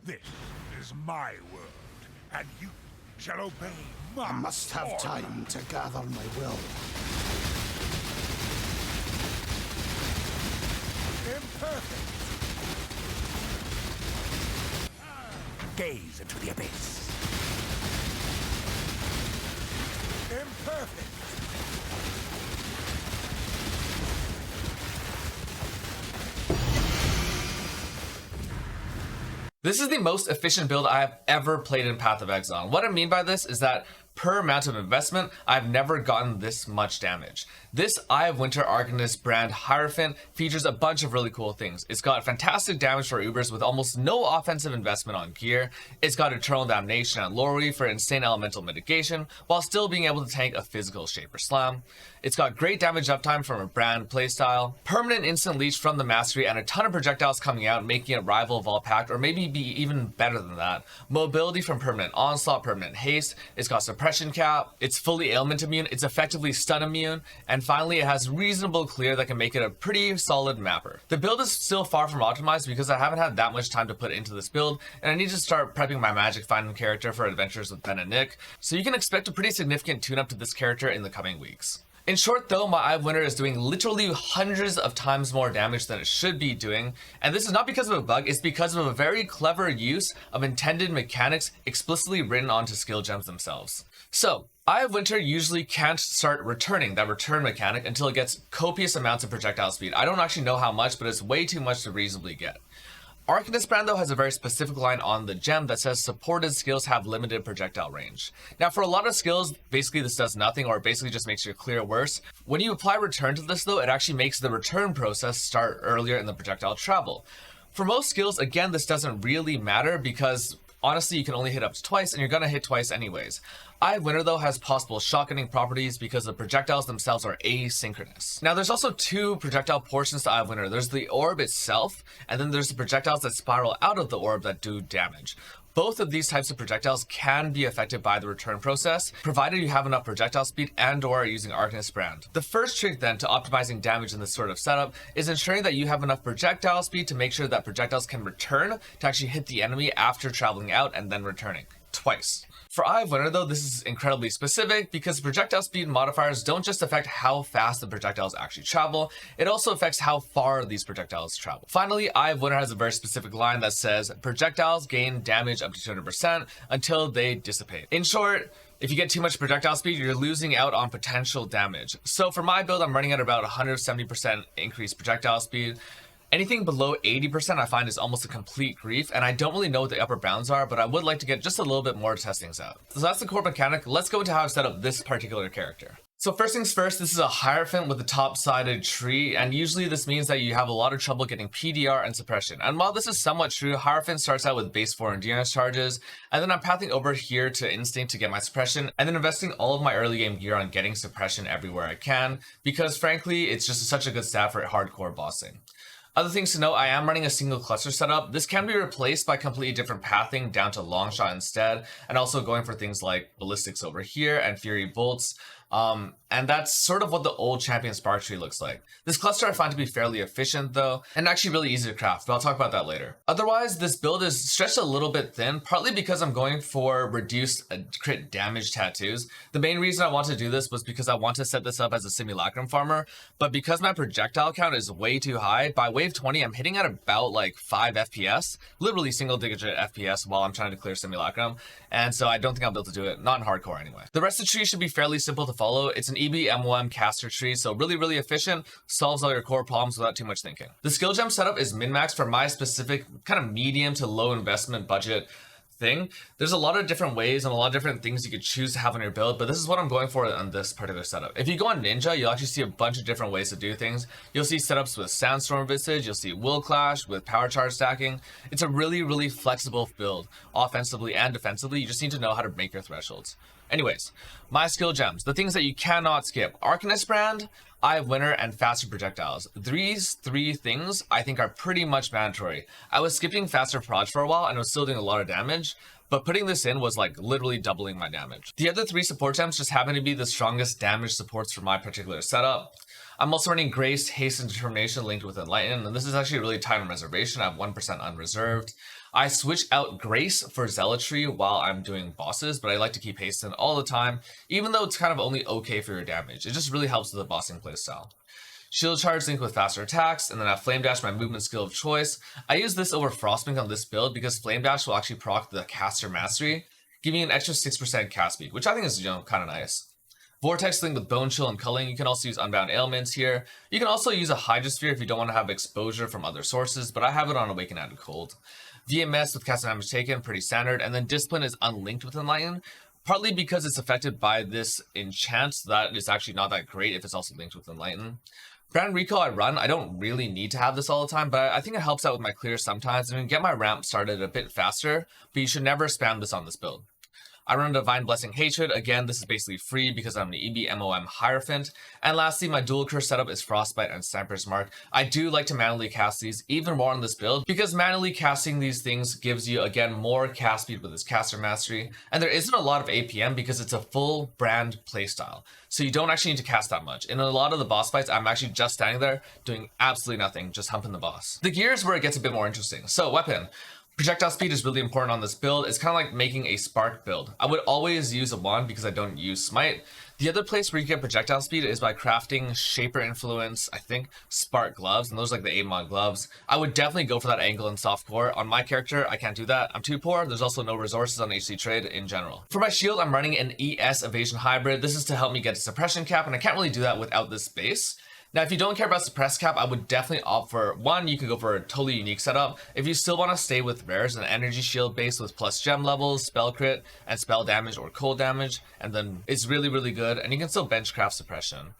This is my world, and you shall obey my I must have order. time to gather my will. Imperfect. Gaze into the abyss. Imperfect. This is the most efficient build I have ever played in Path of Exile. What I mean by this is that per amount of investment, I've never gotten this much damage. This Eye of Winter Arcanist brand Hierophant features a bunch of really cool things. It's got fantastic damage for Ubers with almost no offensive investment on gear. It's got Eternal Damnation and Lorry for insane elemental mitigation, while still being able to tank a physical Shaper Slam. It's got great damage uptime from a brand playstyle, permanent instant leech from the Mastery, and a ton of projectiles coming out, making it rival of all packed, or maybe be even better than that. Mobility from permanent onslaught, permanent haste. It's got suppression cap. It's fully ailment immune. It's effectively stun immune. And finally, it has reasonable clear that can make it a pretty solid mapper. The build is still far from optimized because I haven't had that much time to put into this build, and I need to start prepping my magic finding character for adventures with Ben and Nick, so you can expect a pretty significant tune-up to this character in the coming weeks. In short though, my Eye of Winter is doing literally hundreds of times more damage than it should be doing, and this is not because of a bug, it's because of a very clever use of intended mechanics explicitly written onto skill gems themselves. So, Eye of Winter usually can't start returning, that return mechanic, until it gets copious amounts of projectile speed. I don't actually know how much, but it's way too much to reasonably get. Arcanist brand though has a very specific line on the gem that says supported skills have limited projectile range. Now for a lot of skills, basically this does nothing, or it basically just makes your clear worse. When you apply return to this though, it actually makes the return process start earlier in the projectile travel. For most skills, again, this doesn't really matter because honestly, you can only hit up twice, and you're gonna hit twice anyways. Eye of Winter though has possible shotgunning properties because the projectiles themselves are asynchronous. Now there's also two projectile portions to Eye of Winter. There's the orb itself, and then there's the projectiles that spiral out of the orb that do damage. Both of these types of projectiles can be affected by the return process, provided you have enough projectile speed and or are using Arcanist brand. The first trick then to optimizing damage in this sort of setup is ensuring that you have enough projectile speed to make sure that projectiles can return to actually hit the enemy after traveling out and then returning twice. For Eye of Winter though, this is incredibly specific because projectile speed modifiers don't just affect how fast the projectiles actually travel, it also affects how far these projectiles travel. Finally, Eye of Winter has a very specific line that says projectiles gain damage up to 200% until they dissipate. In short, if you get too much projectile speed, you're losing out on potential damage. So for my build, I'm running at about 170% increased projectile speed. Anything below 80% I find is almost a complete grief, and I don't really know what the upper bounds are, but I would like to get just a little bit more to test things out. So that's the core mechanic. Let's go into how I've set up this particular character. So first things first, this is a Hierophant with a top-sided tree, and usually this means that you have a lot of trouble getting PDR and suppression. And while this is somewhat true, Hierophant starts out with base 4 endurance charges, and then I'm pathing over here to Instinct to get my suppression, and then investing all of my early game gear on getting suppression everywhere I can, because frankly, it's just such a good stat for hardcore bossing. Other things to note, I am running a single cluster setup. This can be replaced by completely different pathing down to long shot instead, and also going for things like ballistics over here and fury bolts. And that's sort of what the old champion spark tree looks like. This cluster I find to be fairly efficient though, and actually really easy to craft, but I'll talk about that later. Otherwise, this build is stretched a little bit thin, partly because I'm going for reduced crit damage tattoos. The main reason I want to do this was because I want to set this up as a simulacrum farmer, but because my projectile count is way too high, by wave 20 I'm hitting at about like 5 FPS, literally single digit FPS while I'm trying to clear simulacrum, and so I don't think I'll be able to do it, not in hardcore anyway. The rest of the tree should be fairly simple to follow. It's an EB-MOM caster tree, so really efficient, solves all your core problems without too much thinking. The skill gem setup is min-max for my specific kind of medium to low investment budget thing. There's a lot of different ways and a lot of different things you could choose to have on your build, but this is what I'm going for on this particular setup. If you go on Ninja, you'll actually see a bunch of different ways to do things. You'll see setups with Sandstorm Visage, you'll see Will Clash with power charge stacking. It's a really flexible build, offensively and defensively. You just need to know how to make your thresholds. Anyways, my skill gems, the things that you cannot skip: Arcanist brand, Eye of Winter, and faster projectiles. These three things I think are pretty much mandatory. I was skipping faster proj for a while and I was still doing a lot of damage, but putting this in was like literally doubling my damage. The other three support gems just happen to be the strongest damage supports for my particular setup. I'm also running Grace, Haste, and Determination linked with Enlighten, and this is actually really tight on reservation. I have 1% unreserved. I switch out Grace for Zealotry while I'm doing bosses, but I like to keep Hasten all the time, even though it's kind of only okay for your damage. It just really helps with the bossing playstyle. Shield Charge linked with faster attacks, and then I have Flame Dash, my movement skill of choice. I use this over Frostbank on this build because Flame Dash will actually proc the Caster Mastery, giving an extra 6% cast speed, which I think is, kind of nice. Vortex linked with Bone Chill and Culling. You can also use Unbound Ailments here. You can also use a Hydrosphere if you don't want to have exposure from other sources, but I have it on Awaken Added Cold. VMS with Cast Damage Taken, pretty standard, and then Discipline is unlinked with Enlighten, partly because it's affected by this enchant that is actually not that great if it's also linked with Enlighten. Brand Recall I run, I don't really need to have this all the time, but I think it helps out with my clear sometimes and get my ramp started a bit faster, but you should never spam this on this build. I run Divine Blessing Hatred. Again, this is basically free because I'm an EB/MOM Hierophant. And lastly, my dual curse setup is Frostbite and Sniper's Mark. I do like to manually cast these even more on this build because manually casting these things gives you, again, more cast speed with this Caster Mastery. And there isn't a lot of APM because it's a full brand playstyle. So you don't actually need to cast that much. In a lot of the boss fights, I'm actually just standing there doing absolutely nothing, just humping the boss. The gear is where it gets a bit more interesting. So, weapon. Projectile speed is really important on this build. It's kind of like making a spark build. I would always use a wand because I don't use smite. The other place where you get projectile speed is by crafting Shaper Influence, I think, Spark gloves, and those are like the 8-mod gloves. I would definitely go for that angle and soft core. On my character, I can't do that. I'm too poor. There's also no resources on HC Trade in general. For my shield, I'm running an ES Evasion Hybrid. This is to help me get a suppression cap, and I can't really do that without this base. Now, if you don't care about suppress cap, I would definitely opt for, one, you could go for a totally unique setup. If you still want to stay with rares, an energy shield base with plus gem levels, spell crit, and spell damage or cold damage, and then it's really, really good, and you can still benchcraft suppression.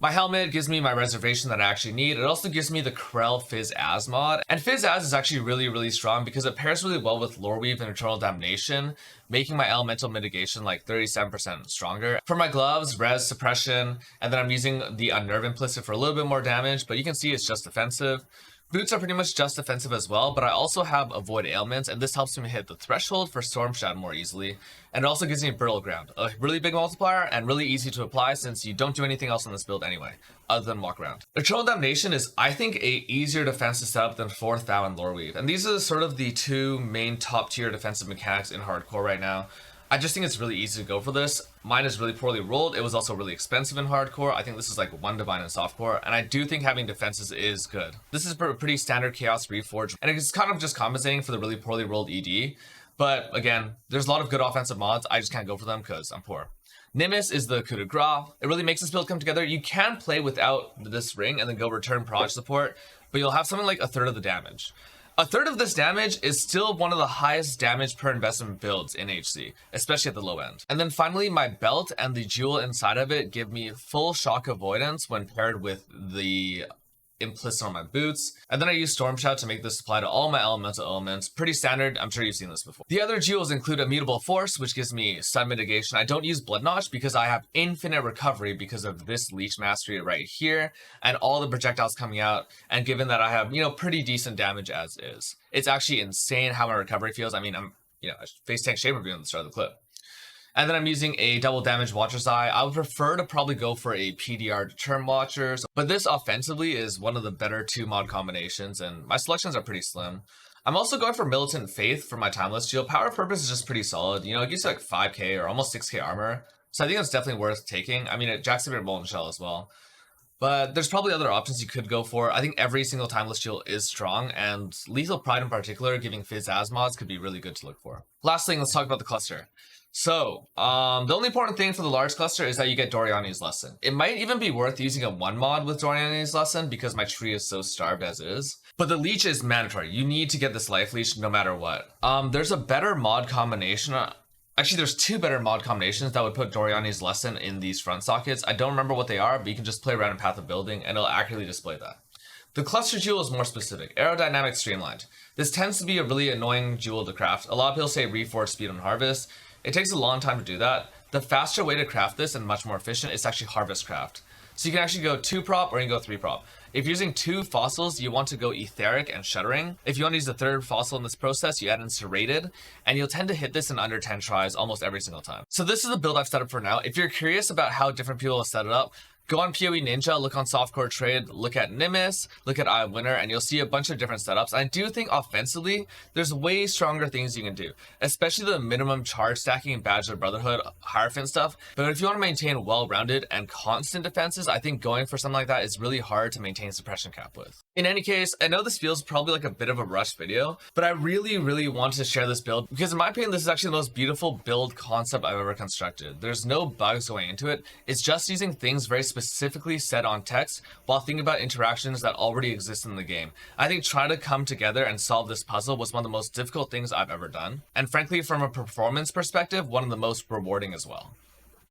My helmet gives me my reservation that I actually need. It also gives me the Krell Fizz Az mod. And Fizz Az is actually really, really strong because it pairs really well with Lore Weave and Eternal Damnation, making my elemental mitigation like 37% stronger. For my gloves, res, suppression, and then I'm using the Unnerve Implicit for a little bit more damage, but you can see it's just defensive. Boots are pretty much just defensive as well, but I also have Avoid Ailments, and this helps me hit the threshold for Storm Shadow more easily. And it also gives me Brittle Ground, a really big multiplier and really easy to apply since you don't do anything else on this build anyway, other than walk around. Eternal Damnation is, I think, a easier defense to set up than Fourth Thou and Lore Weave. And these are sort of the two main top tier defensive mechanics in hardcore right now. I just think it's really easy to go for this. Mine is really poorly rolled. It was also really expensive in hardcore. I think this is like 1 divine in softcore, and I do think having defenses is good. This is a pretty standard Chaos Reforge, and it's kind of just compensating for the really poorly rolled ED. But again, there's a lot of good offensive mods. I just can't go for them because I'm poor. Nimbus is the coup de grace. It really makes this build come together. You can play without this ring and then go return proj support, but you'll have something like a third of the damage. A third of this damage is still one of the highest damage per investment builds in HC, especially at the low end. And then finally, my belt and the jewel inside of it give me full shock avoidance when paired with the implicit on my boots. And then I use Storm Shout to make this apply to all my elemental elements. Pretty standard. I'm sure you've seen this before. The other jewels include Immutable Force, which gives me stun mitigation. I don't use Blood Notch because I have infinite recovery because of this Leech Mastery right here and all the projectiles coming out. And given that I have, pretty decent damage as is, it's actually insane how my recovery feels. I mean, I'm, I face tank Shape Review at the start of the clip. And then I'm using a double damage Watcher's Eye. I would prefer to probably go for a PDR Determ Watchers, but this offensively is one of the better 2-mod combinations, and my selections are pretty slim. I'm also going for Militant Faith for my Timeless Shield. Power of Purpose is just pretty solid. It gives you like 5k or almost 6k armor, so I think it's definitely worth taking. I mean, it jacks a bit Molten Shell as well. But there's probably other options you could go for. I think every single Timeless Shield is strong, and Lethal Pride in particular, giving Fizz Az mods, could be really good to look for. Last thing, let's talk about the cluster. So, the only important thing for the large cluster is that you get Doriani's Lesson. It might even be worth using a 1 mod with Doriani's Lesson because my tree is so starved as is. But the leech is mandatory. You need to get this life leech no matter what. There's a better mod combination. Actually, there's 2 better mod combinations that would put Doriani's Lesson in these front sockets. I don't remember what they are, but you can just play around in Path of Building and it'll accurately display that. The cluster jewel is more specific. Aerodynamic Streamlined. This tends to be a really annoying jewel to craft. A lot of people say Reforge Speed on Harvest. It takes a long time to do that. The faster way to craft this and much more efficient is actually Harvest Craft. So you can actually go 2 prop or you can go 3 prop. If you're using 2 fossils, you want to go Etheric and Shuddering. If you want to use the 3rd fossil in this process, you add in Serrated, and you'll tend to hit this in under 10 tries almost every single time. So this is the build I've set up for now. If you're curious about how different people have set it up, Go on PoE Ninja, look on Softcore Trade, look at Nimbus, look at iWinner, and you'll see a bunch of different setups. I do think offensively, there's way stronger things you can do, especially the minimum charge stacking, Badge of Brotherhood, Hierophant stuff. But if you want to maintain well-rounded and constant defenses, I think going for something like that is really hard to maintain suppression cap with. In any case, I know this feels probably like a bit of a rush video, but I really wanted to share this build because in my opinion, this is actually the most beautiful build concept I've ever constructed. There's no bugs going into it. It's just using things very specifically set on text while thinking about interactions that already exist in the game. I think trying to come together and solve this puzzle was one of the most difficult things I've ever done. And frankly, from a performance perspective, one of the most rewarding as well.